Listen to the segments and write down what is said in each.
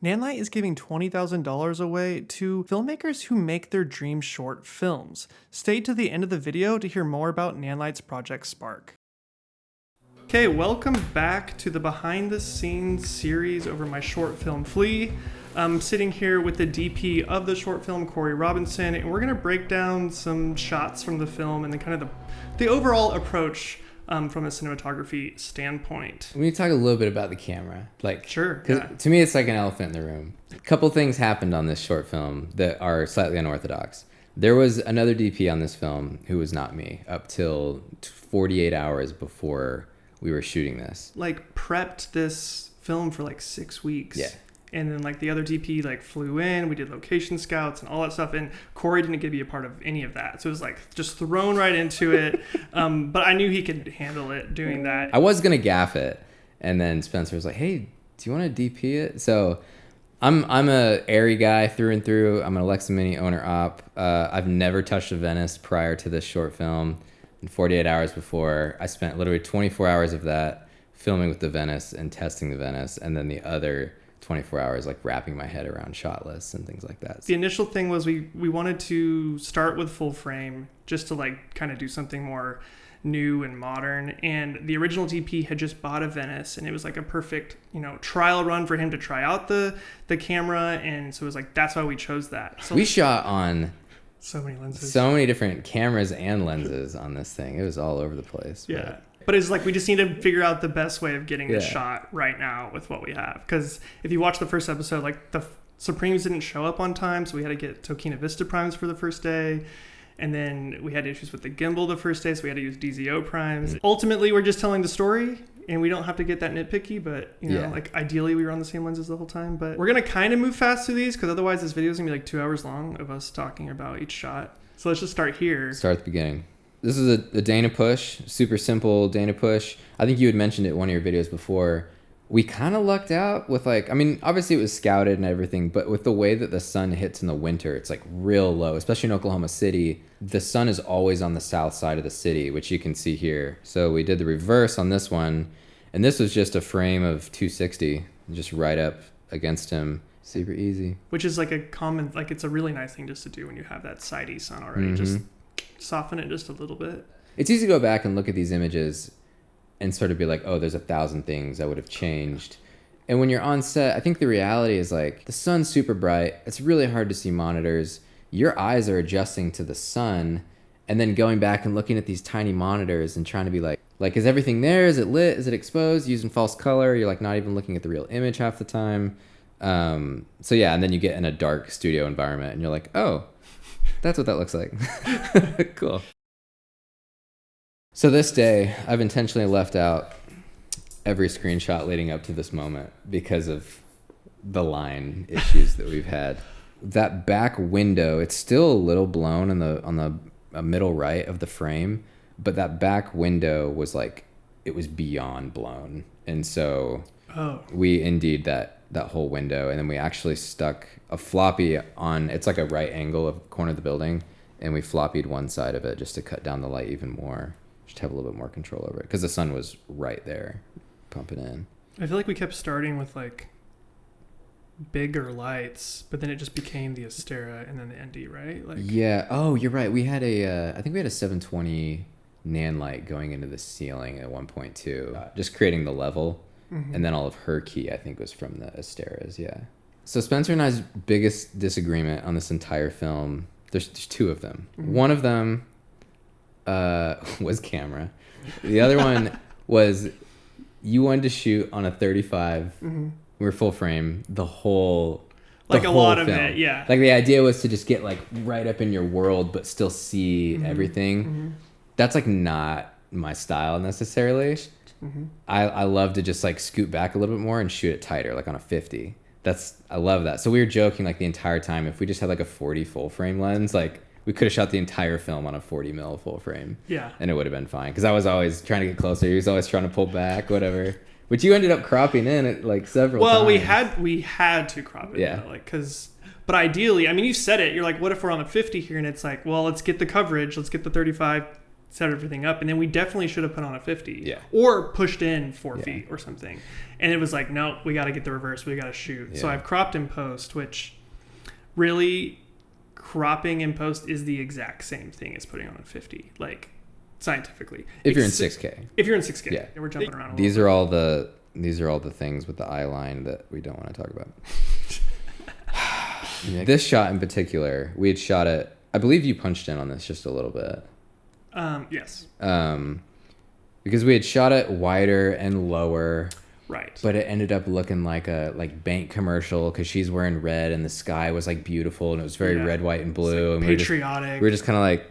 Nanlite is giving $20,000 away to filmmakers who make their dream short films. Stay to the end of the video to hear more about Nanlite's Project Spark. Okay, welcome back to the behind the scenes series over my short film Flea. I'm sitting here with the DP of the short film, Corey Robinson, and we're gonna break down some shots from the film and then kind of the overall approach from a cinematography standpoint. We need to talk a little bit about the camera. Sure. Yeah. To me, it's like an elephant in the room. A couple things happened on this short film that are slightly unorthodox. There was another DP on this film who was not me up till 48 hours before we were shooting this. Prepped this film for 6 weeks. Yeah. And then the other DP flew in, we did location scouts and all that stuff, and Corey didn't get to be a part of any of that. So it was just thrown right into it. But I knew he could handle it doing that. I was gonna gaff it, and then Spencer was like, "Hey, do you want to DP it?" So I'm a airy guy through and through. I'm an Alexa Mini owner op. I've never touched a Venice prior to this short film. And 48 hours before, I spent literally 24 hours of that filming with the Venice and testing the Venice, and then the other 24 hours wrapping my head around shot lists and things like that. The initial thing was we wanted to start with full frame just to kind of do something more new and modern, and the original DP had just bought a Venice, and it was a perfect trial run for him to try out the camera, and so it was that's why we chose that. So we shot on so many lenses, so many different cameras and lenses on this thing. It was all over the place. Yeah. But it's we just need to figure out the best way of getting this shot right now with what we have. Because if you watch the first episode, the Supremes didn't show up on time, so we had to get Tokina Vista primes for the first day. And then we had issues with the gimbal the first day, so we had to use DZO primes. Ultimately, we're just telling the story, and we don't have to get that nitpicky, but, ideally we were on the same lenses the whole time. But we're going to kind of move fast through these, because otherwise this video is going to be 2 hours long of us talking about each shot. So let's just start here. Start at the beginning. This is a Dana push, super simple Dana push. I think you had mentioned it in one of your videos before. We kind of lucked out with obviously it was scouted and everything, but with the way that the sun hits in the winter, it's real low, especially in Oklahoma City. The sun is always on the south side of the city, which you can see here. So we did the reverse on this one, and this was just a frame of 260, just right up against him. Super easy. Which is a common, it's a really nice thing just to do when you have that sidey sun already. Just soften it just a little bit. It's easy to go back and look at these images and sort of be oh, there's 1,000 things I would have changed. And when you're on set, I think the reality is the sun's super bright. It's really hard to see monitors. Your eyes are adjusting to the sun, and then going back and looking at these tiny monitors and trying to be is everything there? Is it lit? Is it exposed? Using false color. You're not even looking at the real image half the time. So yeah, and then you get in a dark studio environment and you're oh, that's what that looks like. Cool. So this day, I've intentionally left out every screenshot leading up to this moment because of the issues that we've had. That back window, it's still a little blown on the middle right of the frame, but that back window was it was beyond blown. And so we indeed that whole window, and then we actually stuck a floppy on, it's a right angle of the corner of the building, and we floppied one side of it just to cut down the light even more, just to have a little bit more control over it, because the sun was right there pumping in. I feel we kept starting with bigger lights, but then it just became the Astera and then the ND, right? Yeah. Oh, you're right. We had I think we had a 720 Nanlite going into the ceiling at 1.2, just creating the level. And then all of her key, I think, was from the Asteras, yeah. So Spencer and I's biggest disagreement on this entire film, there's two of them. One of them was camera. The other one was you wanted to shoot on a 35. We were full frame the whole a lot of it, yeah. The idea was to just get right up in your world but still see everything. That's not my style necessarily. I love to just scoot back a little bit more and shoot it tighter, on a 50. I love that. So we were joking the entire time, if we just had a 40 full frame lens, we could have shot the entire film on a 40 mil full frame. Yeah. And it would have been fine, because I was always trying to get closer. He was always trying to pull back, whatever. But you ended up cropping in it several times. Well, we had to crop it. Yeah. But ideally, you said it. You're what if we're on the 50 here, and it's well, let's get the coverage, let's get the 35 set everything up, and then we definitely should have put on a 50 Yeah. or pushed in 4 Yeah. feet or something. And it was like, no, we got to get the reverse. We got to shoot. So Yeah. I've cropped in post, which really cropping in post is the exact same thing as putting on a 50, like scientifically. If you're in 6K. If you're in 6K. Yeah. We're jumping around a These little are all the things with the eye line that we don't want to talk about. This shot in particular, we had shot it. I believe you punched in on this just a little bit. Yes. Because we had shot it wider and lower. Right. But it ended up looking like a bank commercial because she's wearing red and the sky was like beautiful and it was very red, white, and blue. Like and patriotic. we were just kind of like,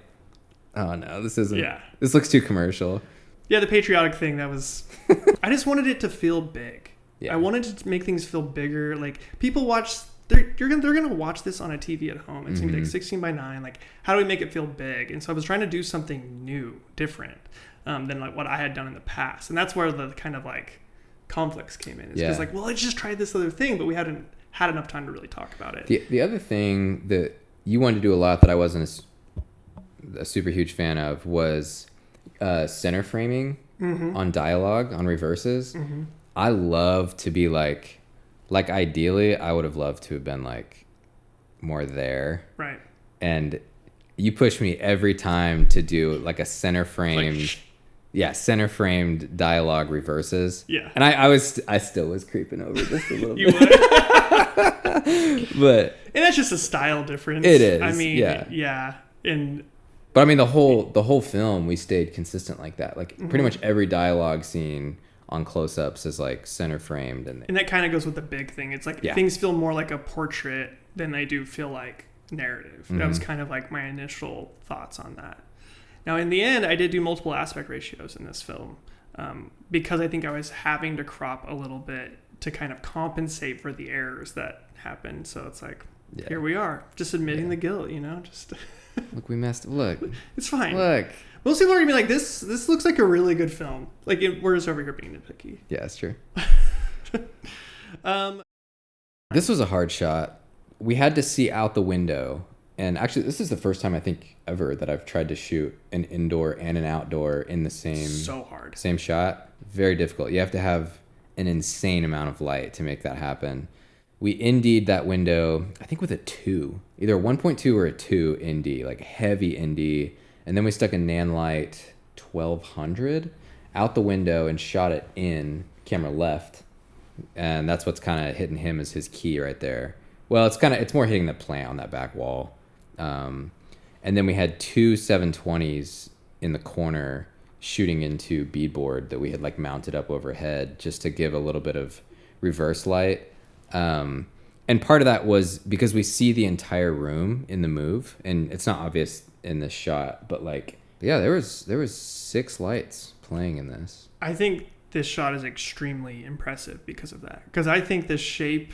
oh no, this isn't. Yeah. This looks too commercial. Yeah, the patriotic thing, that was... I just wanted it to feel big. Yeah. I wanted to make things feel bigger. Like, people watch... They're gonna watch this on a TV at home. It's gonna be like 16 by 9. Like, how do we make it feel big? And so I was trying to do something new, different, than like what I had done in the past. And that's where the kind of like conflicts came in. It's because like, well, let's just try this other thing, but we hadn't had enough time to really talk about it. The other thing that you wanted to do a lot that I wasn't a super huge fan of was center framing on dialogue, on reverses. I love to be like ideally I would have loved to have been like more there. Right. And you push me every time to do like a center framed, center framed dialogue reverses. Yeah. And I still was creeping over just a little bit. You would. But and that's just a style difference. It is. I mean, yeah. But I mean the whole film we stayed consistent like that. Like pretty much every dialogue scene on close-ups is like center framed, and that kind of goes with the big thing. It's like things feel more like a portrait than they do feel like narrative. That was kind of like my initial thoughts on that. Now in the end, I did do multiple aspect ratios in this film because I think I was having to crop a little bit to kind of compensate for the errors that happened. So it's like, here we are, just admitting the guilt, just look, we messed. Look, it's fine. Look. Most people are gonna be like, this looks like a really good film. Like, we're just over here being nitpicky. Yeah, that's true. This was a hard shot. We had to see out the window. And actually, this is the first time I think ever that I've tried to shoot an indoor and an outdoor in the same shot. Very difficult. You have to have an insane amount of light to make that happen. We ND'd that window, I think with a 2. Either a 1.2 or a 2 ND, like heavy ND. And then we stuck a Nanlite 1200 out the window and shot it in camera left. And that's what's kind of hitting him as his key right there. Well, it's more hitting the plant on that back wall. And then we had 2 720s in the corner shooting into beadboard that we had like mounted up overhead just to give a little bit of reverse light. And part of that was because we see the entire room in the move, and it's not obvious in this shot, but like, yeah, there was 6 lights playing in this. I think this shot is extremely impressive because of that. Because I think the shape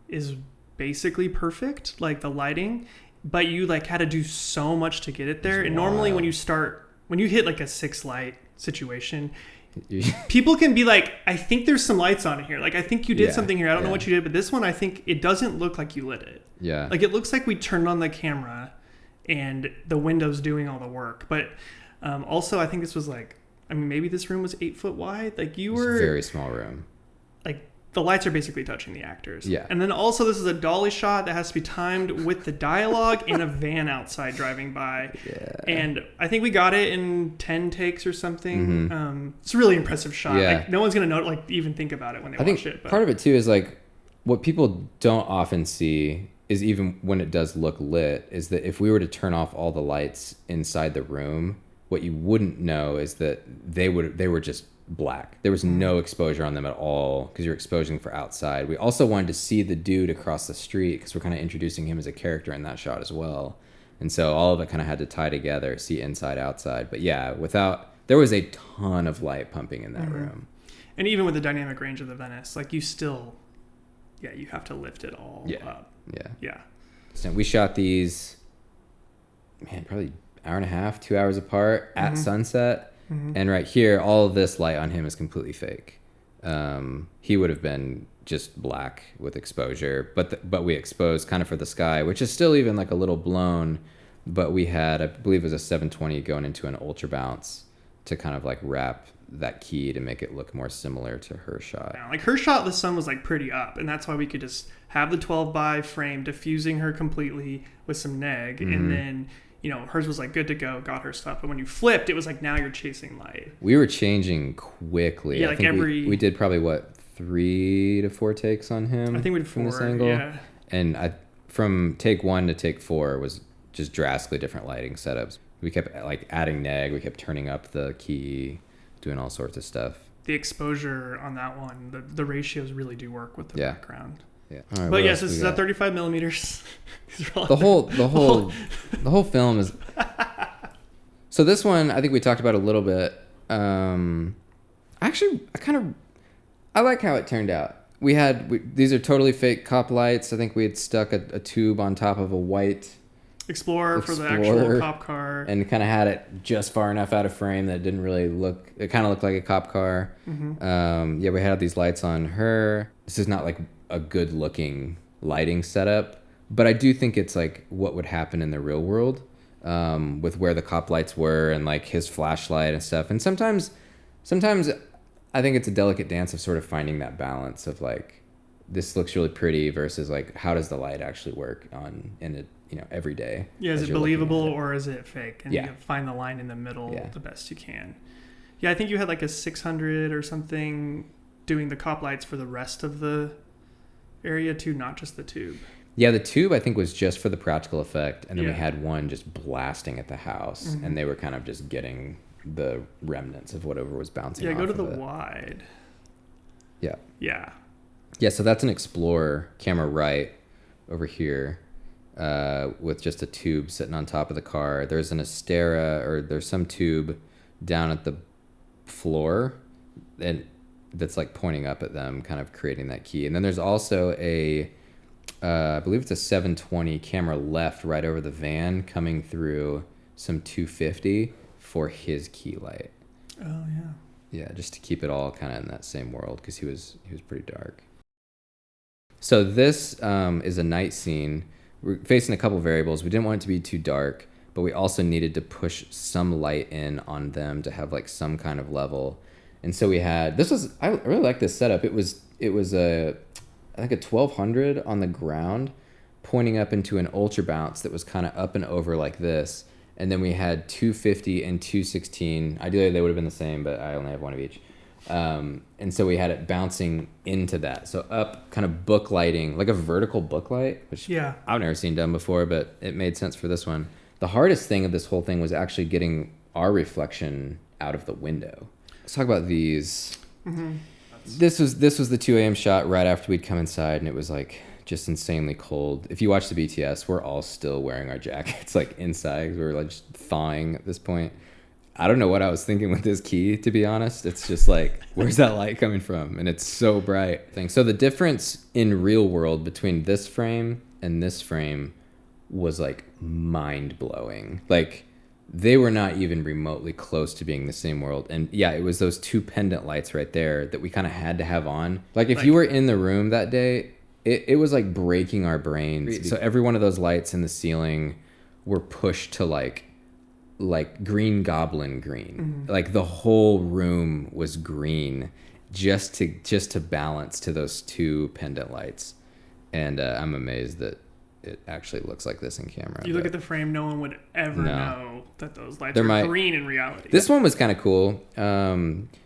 is basically perfect, like the lighting, but you like had to do so much to get it there. And normally when you hit like a 6 light situation, people can be like, I think there's some lights on here. Like, I think you did something here. I don't know what you did, but this one, I think it doesn't look like you lit it. Yeah. Like, it looks like we turned on the camera and the window's doing all the work. But also, I think this was like, I mean, maybe this room was 8 foot wide. Like, it's a very small room. Like, the lights are basically touching the actors. Yeah. And then also, this is a dolly shot that has to be timed with the dialogue and a van outside driving by. Yeah. And I think we got it in 10 takes or something. It's a really impressive shot. Yeah. Like, no one's going to even think about it when they watch it. But Part of it, too, is like what people don't often see is even when it does look lit is that if we were to turn off all the lights inside the room, what you wouldn't know is that they were just black. There was no exposure on them at all because you're exposing for outside. We also wanted to see the dude across the street because we're kind of introducing him as a character in that shot as well. And so all of it kind of had to tie together, see inside, outside. But yeah, there was a ton of light pumping in that room. And even with the dynamic range of the Venice, like you still, you have to lift it all up. Yeah. So we shot these, probably hour and a half, 2 hours apart at sunset. And right here, all of this light on him is completely fake. He would have been just black with exposure, but we exposed kind of for the sky, which is still even like a little blown, but we had, I believe it was a 720 going into an ultra bounce to kind of like wrap that key to make it look more similar to her shot. Yeah, like her shot, the sun was like pretty up, and that's why we could just have the 12 by frame diffusing her completely with some neg, and then hers was like good to go, got her stuff. But when you flipped, it was like now you're chasing light. We were changing quickly. Yeah, I like think every we did probably 3 to 4 takes on him. I think we did 4 from this angle. Yeah, and from take 1 to take 4 was just drastically different lighting setups. We kept like adding neg, we kept turning up the key, doing all sorts of stuff. The exposure on that one, the ratios really do work with the background. Yeah. All right, but yes, this is at 35 millimeters. the whole film is. So this one, I think we talked about a little bit. Actually, I like how it turned out. These are totally fake cop lights. I think we had stuck a tube on top of a white Explorer for the actual cop car, and kind of had it just far enough out of frame that it didn't really look. It kind of looked like a cop car. Mm-hmm. We had these lights on her. This is not like a good looking lighting setup, but I do think it's like what would happen in the real world, with where the cop lights were and like his flashlight and stuff. And sometimes I think it's a delicate dance of sort of finding that balance of like, this looks really pretty versus like, how does the light actually work in it, every day? Yeah, is it believable or is it fake? And you find the line in the middle the best you can. Yeah, I think you had like a 600 or something doing the cop lights for the rest of the area too, not just the tube. Yeah, the tube I think was just for the practical effect, and then we had one just blasting at the house, and they were kind of just getting the remnants of whatever was bouncing off. Go to of the it. wide. Yeah. Yeah. Yeah, so that's an Explorer camera right over here, with just a tube sitting on top of the car. There's an Astera, or there's some tube down at the floor, and that's like pointing up at them, kind of creating that key. And then there's also I believe it's a 720 camera left right over the van coming through some 250 for his key light. Oh yeah. Yeah, just to keep it all kind of in that same world, because he was pretty dark. So this is a night scene. We're facing a couple variables. We didn't want it to be too dark, but we also needed to push some light in on them to have like some kind of level. And so we had, I really like this setup. It was I think a 1200 on the ground pointing up into an ultra bounce that was kind of up and over like this. And then we had 250 and 216. Ideally they would have been the same, but I only have one of each. And so we had it bouncing into that. So up, kind of book lighting, like a vertical book light, which I've never seen done before, but it made sense for this one. The hardest thing of this whole thing was actually getting our reflection out of the window. Let's talk about these. Mm-hmm. This was the 2 a.m. shot right after we'd come inside, and it was like just insanely cold. If you watch the BTS, we're all still wearing our jackets like inside. We're like just thawing at this point. I don't know what I was thinking with this key, to be honest. It's just like, where's that light coming from? And it's so bright. So the difference in real world between this frame and this frame was like mind blowing. Like, they were not even remotely close to being the same world. And yeah, it was those 2 pendant lights right there that we kind of had to have on. Like, if you were in the room that day, it was like breaking our brains. So every one of those lights in the ceiling were pushed to like Green Goblin green. Mm-hmm. Like the whole room was green just to balance to those 2 pendant lights. And I'm amazed that it actually looks like this in camera. You look at the frame, no one would ever know that those lights are green in reality. This one was kind of cool.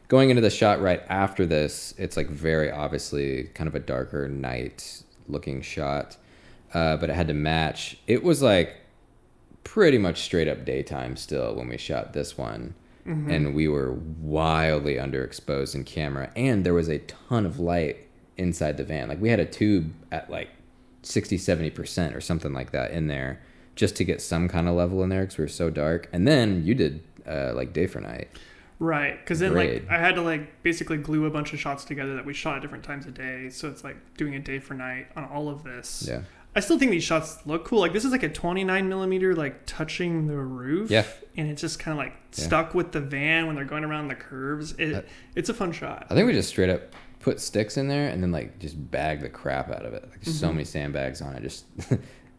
Going into the shot right after this, it's like very obviously kind of a darker night looking shot, but it had to match. It was like pretty much straight up daytime still when we shot this one. Mm-hmm. And we were wildly underexposed in camera, and there was a ton of light inside the van. Like, we had a tube at like 60-70% or something like that in there just to get some kind of level in there because we were so dark. And then you did like day for night, right? Because then like I had to like basically glue a bunch of shots together that we shot at different times a day, so it's like doing a day for night on all of this. Yeah, I still think these shots look cool. Like, this is like a 29 millimeter like touching the roof, and it's just kind of like stuck with the van when they're going around the curves. It's a fun shot. I think we just straight up put sticks in there and then like just bag the crap out of it. Like, so many sandbags on it, just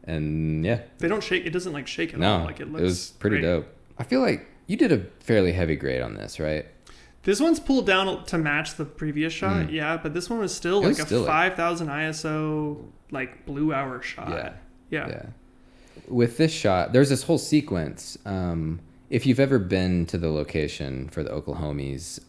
And yeah. They don't shake. It doesn't like shake at all. Like it was pretty dope. I feel like you did a fairly heavy grade on this, right? This one's pulled down to match the previous shot, yeah, but this one was still like a 5,000 ISO like blue hour shot. Yeah. With this shot, there's this whole sequence. If you've ever been to the location for the Oklahomies,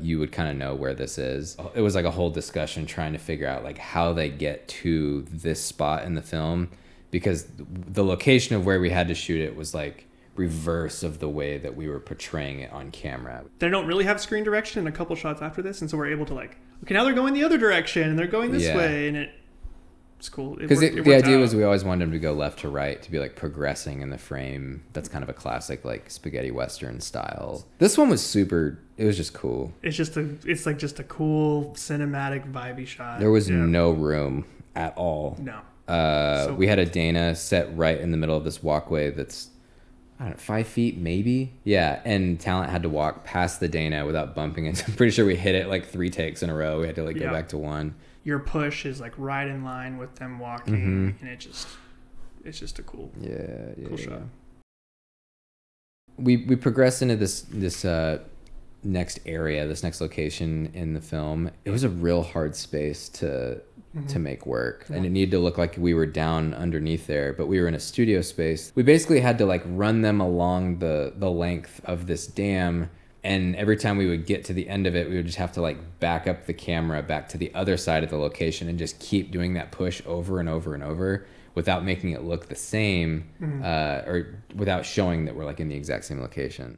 you would kind of know where this is. It was like a whole discussion trying to figure out like how they get to this spot in the film, because the location of where we had to shoot it was like reverse of the way that we were portraying it on camera. They don't really have screen direction in a couple shots after this, and so we're able to like, okay, now they're going the other direction and they're going this way, and it's cool. Because the idea was we always wanted them to go left to right to be like progressing in the frame. That's kind of a classic like spaghetti western style. This one was super. It was just cool. It's just a cool cinematic vibey shot. There was no room at all. No. We had a Dana set right in the middle of this walkway that's, I don't know, 5 feet maybe. Yeah, and talent had to walk past the Dana without bumping into. I'm pretty sure we hit it like 3 takes in a row. We had to like go back to 1. Your push is like right in line with them walking, and it's just a cool shot. We progressed into this next area, this next location in the film. It was a real hard space to make work, and it needed to look like we were down underneath there, but we were in a studio space. We basically had to like run them along the length of this dam, and every time we would get to the end of it, we would just have to like back up the camera back to the other side of the location and just keep doing that push over and over and over without making it look the same, or without showing that we're like in the exact same location.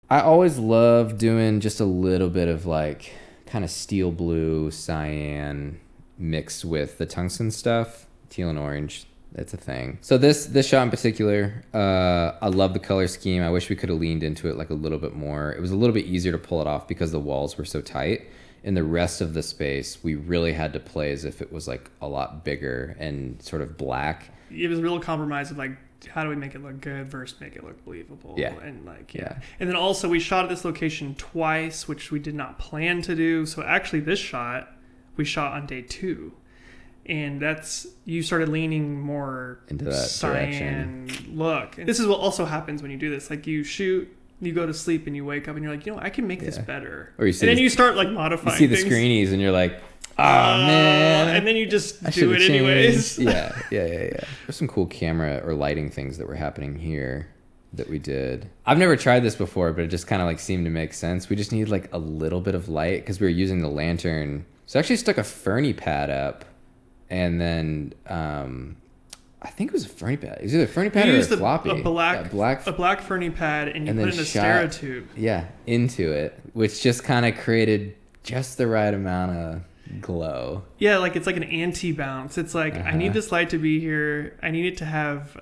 I always love doing just a little bit of like kind of steel blue, cyan mixed with the tungsten stuff, teal and orange. It's a thing. So this shot in particular, I love the color scheme. I wish we could have leaned into it like a little bit more. It was a little bit easier to pull it off because the walls were so tight. In the rest of the space, we really had to play as if it was like a lot bigger and sort of black. It was a real compromise of like, how do we make it look good versus make it look believable? And like, And then also we shot at this location twice, which we did not plan to do. So actually this shot, we shot on day 2. And you started leaning more into that cyan direction. Look. And this is what also happens when you do this. Like you shoot, you go to sleep and you wake up and you're like, I can make this better. Or and then you start like modifying You see things. the screenies and you're like, man. And then you just do it anyways. Yeah. There's some cool camera or lighting things that were happening here that we did. I've never tried this before, but it just kind of like seemed to make sense. We just needed like a little bit of light because we were using the lantern. So I actually stuck a Fernie pad up, and then I think it was a Fernie pad. It was either a Fernie pad or a floppy. A black Fernie pad, and you put in a Stereotube. Yeah, into it, which just kind of created just the right amount of glow. Yeah, like it's like an anti-bounce. It's like, I need this light to be here. I need it to have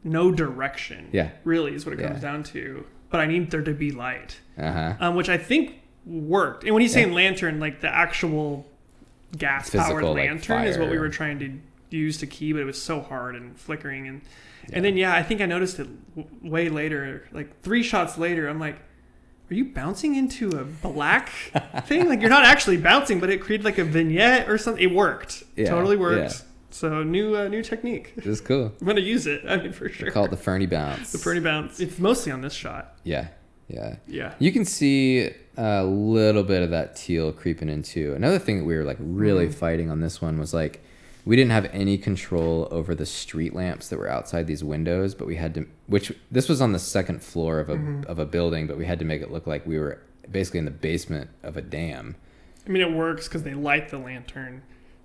no direction. Yeah. Really is what it comes down to. But I need there to be light. Which I think worked. And when he's saying lantern, like the actual gas-powered lantern is what we were trying to use to key, but it was so hard and flickering. And then, I think I noticed it way later, like 3 shots later, I'm like, are you bouncing into a black thing? Like you're not actually bouncing, but it created like a vignette or something. It worked. Totally worked. Yeah. So new technique. It was cool. I'm going to use it. I mean, for sure. We call it the Fernie bounce. The Fernie bounce. It's mostly on this shot. Yeah. You can see a little bit of that teal creeping into. Another thing that we were like really fighting on this one was like, we didn't have any control over the street lamps that were outside these windows, but we had to, this was on the 2nd floor of a building, but we had to make it look like we were basically in the basement of a dam. I mean, it works because they light the lantern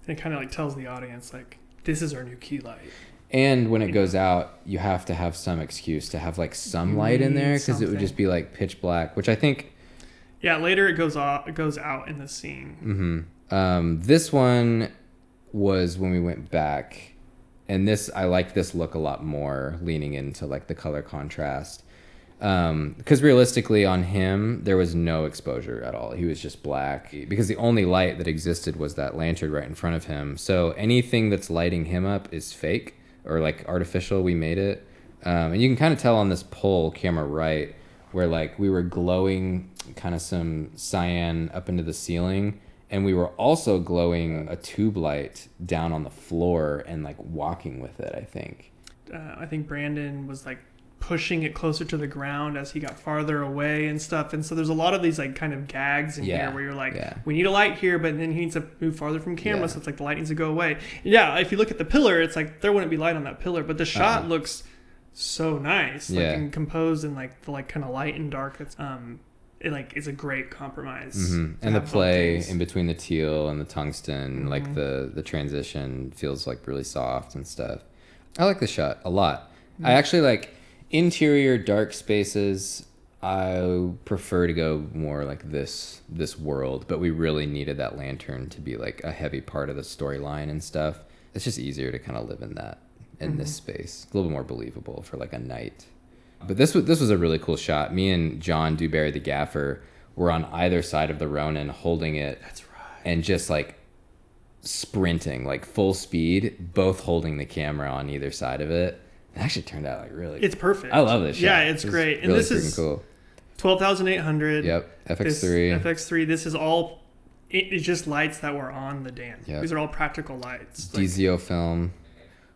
and it kind of like tells the audience like, this is our new key light. And when it goes out, you have to have some excuse to have like some light in there because it would just be like pitch black, which I think. Yeah, later it goes out in the scene. This one was when we went back, and I liked this look a lot more, leaning into like the color contrast, because realistically on him there was no exposure at all. He was just black because the only light that existed was that lantern right in front of him. So anything that's lighting him up is fake or like artificial. We made it, and you can kind of tell on this pole camera right where like we were glowing kind of some cyan up into the ceiling, And we were also glowing a tube light down on the floor and like walking with it, I think. I think Brandon was like pushing it closer to the ground as he got farther away and stuff. And so there's a lot of these like kind of gags in here where you're like, we need a light here, but then he needs to move farther from camera. So it's like the light needs to go away. Yeah. If you look at the pillar, it's like there wouldn't be light on that pillar, but the shot looks so nice, like and composed and like the like kind of light and dark. That's it like is a great compromise. And the play in between the teal and the tungsten, like the transition feels like really soft and stuff. I like the shot a lot. I actually like interior dark spaces. I prefer to go more like this world, but we really needed that lantern to be like a heavy part of the storyline and stuff. It's just easier to kind of live in that in this space. A little bit more believable for like a night. But this was a really cool shot. Me and John Dewberry, the gaffer, were on either side of the Ronin holding it. That's right. And just like sprinting, like full speed, both holding the camera on either side of it. It actually turned out like really... It's perfect. I love this shot. Yeah, it's great. And really this is cool. 12,800. Yep, FX3. FX3. This is all... It's just lights that were on the dam. Yep. These are all practical lights. DZO film.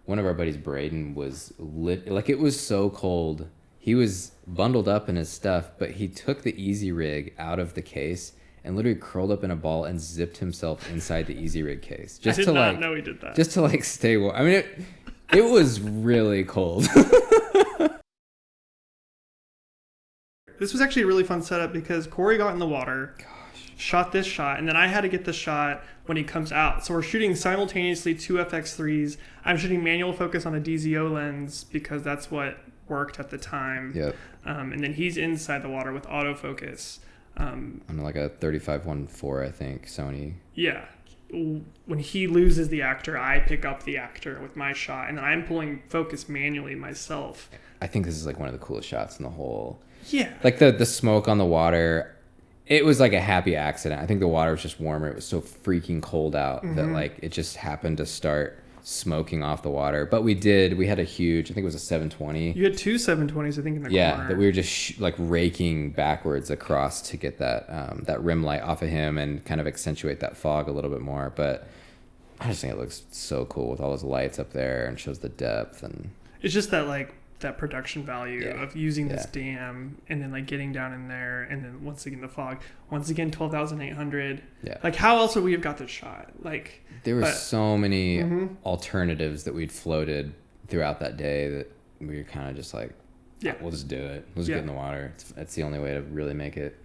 One of our buddies, Braden, was lit... Like, it was so cold. He was bundled up in his stuff, but he took the Easy Rig out of the case and literally curled up in a ball and zipped himself inside the Easy Rig case. Just I did not know he did that. Just to like stay warm. I mean, it was really cold. This was actually a really fun setup because Corey got in the water, shot this shot, and then I had to get the shot when he comes out. So we're shooting simultaneously two FX3s. I'm shooting manual focus on a DZO lens because that's what worked at the time. Yep. And then he's inside the water with autofocus. On like a 35-1.4, I think, Sony. Yeah. When he loses the actor, I pick up the actor with my shot, and then I'm pulling focus manually myself. I think this is like one of the coolest shots in the whole. Yeah. Like the smoke on the water, it was like a happy accident. I think the water was just warmer. It was so freaking cold out that like it just happened to start smoking off the water. But we had a huge, I think it was a 720. You had two 720s, I think, in the corner. Yeah, that we were just like raking backwards across to get that that rim light off of him and kind of accentuate that fog a little bit more. But I just think it looks so cool with all those lights up there and shows the depth. And it's just that like that production value of using this dam and then like getting down in there and then once again the fog. Once again 12,800. Yeah. Like how else would we have got this shot? Like there were so many alternatives that we'd floated throughout that day that we were kind of just like, we'll just do it. We'll just get in the water. It's the only way to really make it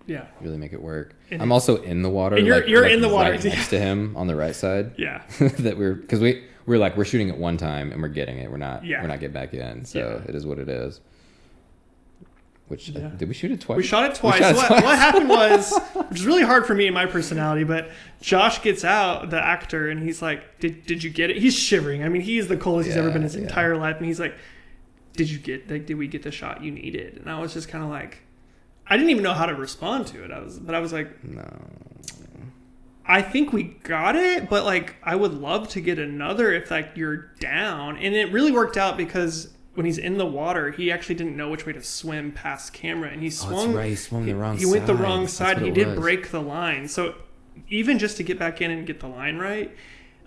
work. And I'm also in the water. And you're in the water right next to him on the right side. Yeah. That because we're like, we're shooting it one time and we're getting it. We're not getting back in. So it is what it is. Which did we shoot it twice? We shot it twice. What happened was, which is really hard for me and my personality, but Josh gets out, the actor, and he's like, did you get it? He's shivering. I mean, he's the coldest he's ever been his entire life. And he's like, did we get the shot you needed? And I was just kind of like, I didn't even know how to respond to it. I was like, no. I think we got it, but like, I would love to get another if like you're down. And it really worked out because when he's in the water, he actually didn't know which way to swim past camera, and he swung. That's right. He swung the wrong side. He went the wrong side. He did break the line. So even just to get back in and get the line right,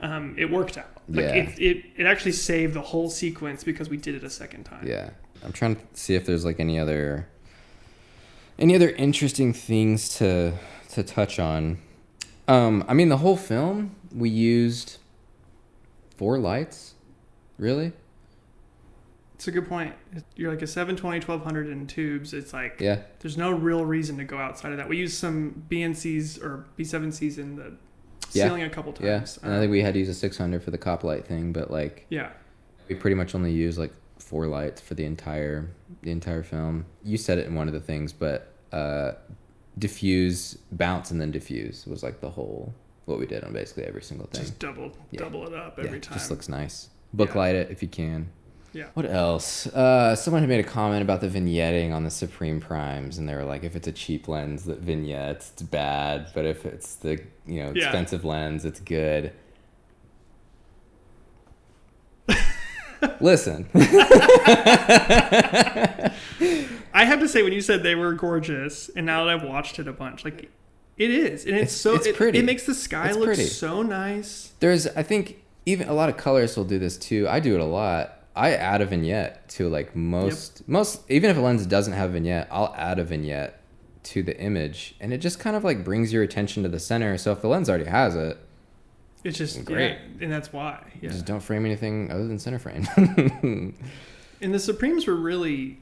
it worked out. Like it actually saved the whole sequence because we did it a second time. Yeah, I'm trying to see if there's like any other interesting things to touch on. I mean, the whole film we used 4 lights. Really? It's a good point. You're like a 720, 1200 in tubes. It's like there's no real reason to go outside of that. We used some BNCs or B7Cs in the ceiling a couple times. Yeah, and I think we had to use a 600 for the cop light thing, but like we pretty much only used like 4 lights for the entire film. You said it in one of the things, but diffuse, bounce, and then diffuse was like the whole what we did on basically every single thing. Just double it up every time. Just looks nice. Booklight it if you can. Yeah. What else? Someone had made a comment about the vignetting on the Supreme Primes, and they were like, if it's a cheap lens that vignettes, it's bad, but if it's the expensive lens, it's good. Listen. I have to say, when you said they were gorgeous, and now that I've watched it a bunch, like It is, and it's pretty. It makes the sky look so nice. There's, I think, even a lot of colorists will do this too. I do it a lot. I add a vignette to like most, even if a lens doesn't have a vignette, I'll add a vignette to the image, and it just kind of like brings your attention to the center. So if the lens already has it, it's just great, and that's why. Yeah. Just don't frame anything other than center frame. And the Supremes were really,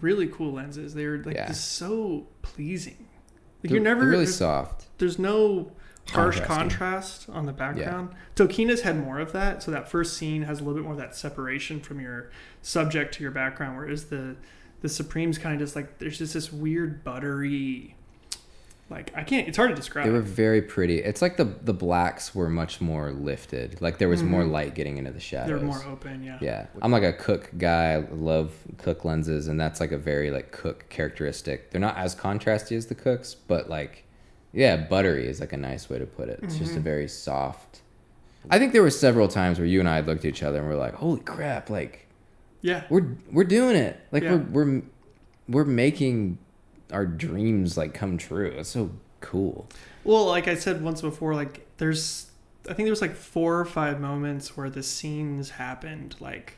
really cool lenses. They were like just so pleasing. Like they're really soft. There's no harsh contrast on the background. Yeah. Tokina's had more of that, so that first scene has a little bit more of that separation from your subject to your background, whereas the Supremes kind of just like there's just this weird buttery, like it's hard to describe. They were very pretty. It's like the blacks were much more lifted. Like there was more light getting into the shadows. They're more open, yeah. Yeah. I'm like a Cook guy. I love Cook lenses, and that's like a very like Cook characteristic. They're not as contrasty as the Cooks, but like buttery is like a nice way to put it. It's just a very soft. I think there were several times where you and I looked at each other and we're like, "Holy crap, like we're doing it. Like we're making our dreams like come true." It's so cool. Well, like I said once before, like I think there was like 4 or 5 moments where the scenes happened like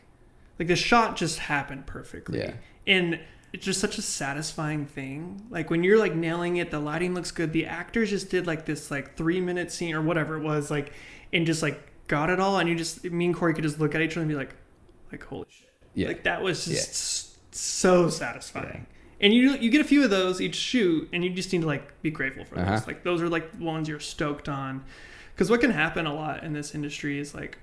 the shot just happened perfectly. Yeah. And it's just such a satisfying thing. Like when you're like nailing it, the lighting looks good. The actors just did like this like 3-minute scene or whatever it was, like, and just like got it all. And me and Corey could just look at each other and be like holy shit. Yeah. Like that was just so satisfying. Yeah. And you get a few of those each shoot, and you just need to like be grateful for those. Like those are like ones you're stoked on, because what can happen a lot in this industry is like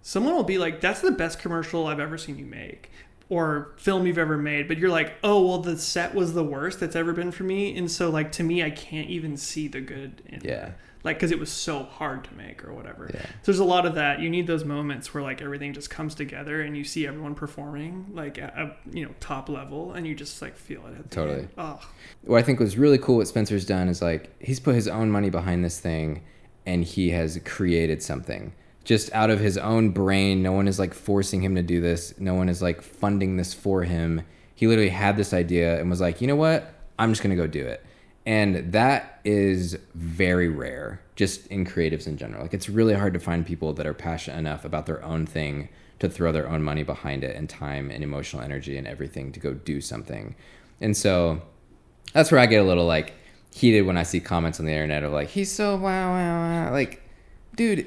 someone will be like, "That's the best commercial I've ever seen you make," or film you've ever made, but you're like, "Oh well, the set was the worst that's ever been for me," and so like to me, I can't even see the good in it. Like, because it was so hard to make or whatever. Yeah. So there's a lot of that. You need those moments where like everything just comes together and you see everyone performing like at a top level, and you just like feel it at the end. Oh. What I think was really cool what Spencer's done is like he's put his own money behind this thing, and he has created something just out of his own brain. No one is like forcing him to do this. No one is like funding this for him. He literally had this idea and was like, "You know what? I'm just going to go do it." And that is very rare just in creatives in general. Like it's really hard to find people that are passionate enough about their own thing to throw their own money behind it and time and emotional energy and everything to go do something. And so that's where I get a little like heated when I see comments on the internet of like, "He's so wow. Like, dude,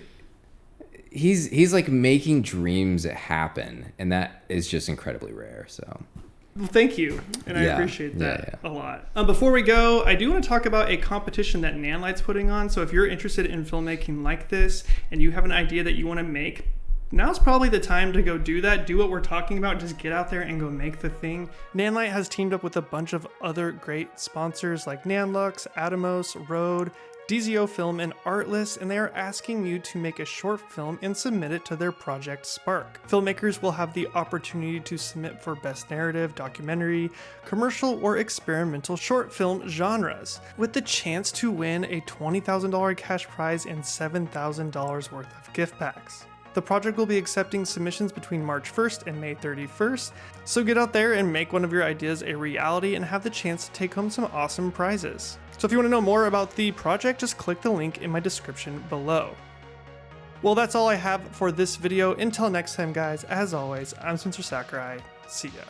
he's like making dreams happen, and that is just incredibly rare. So well, thank you, and I appreciate that a lot. Before we go, I do want to talk about a competition that Nanlite's putting on. So if you're interested in filmmaking like this and you have an idea that you want to make, now's probably the time to go do that. Do what we're talking about. Just get out there and go make the thing. Nanlite has teamed up with a bunch of other great sponsors like Nanlux, Atomos, Rode, DZO Film, and Artlist, and they are asking you to make a short film and submit it to their Project Spark. Filmmakers will have the opportunity to submit for best narrative, documentary, commercial, or experimental short film genres, with the chance to win a $20,000 cash prize and $7,000 worth of gift packs. The project will be accepting submissions between March 1st and May 31st, so get out there and make one of your ideas a reality and have the chance to take home some awesome prizes. So if you want to know more about the project, just click the link in my description below. Well, that's all I have for this video. Until next time, guys, as always, I'm Spencer Sakurai. See ya.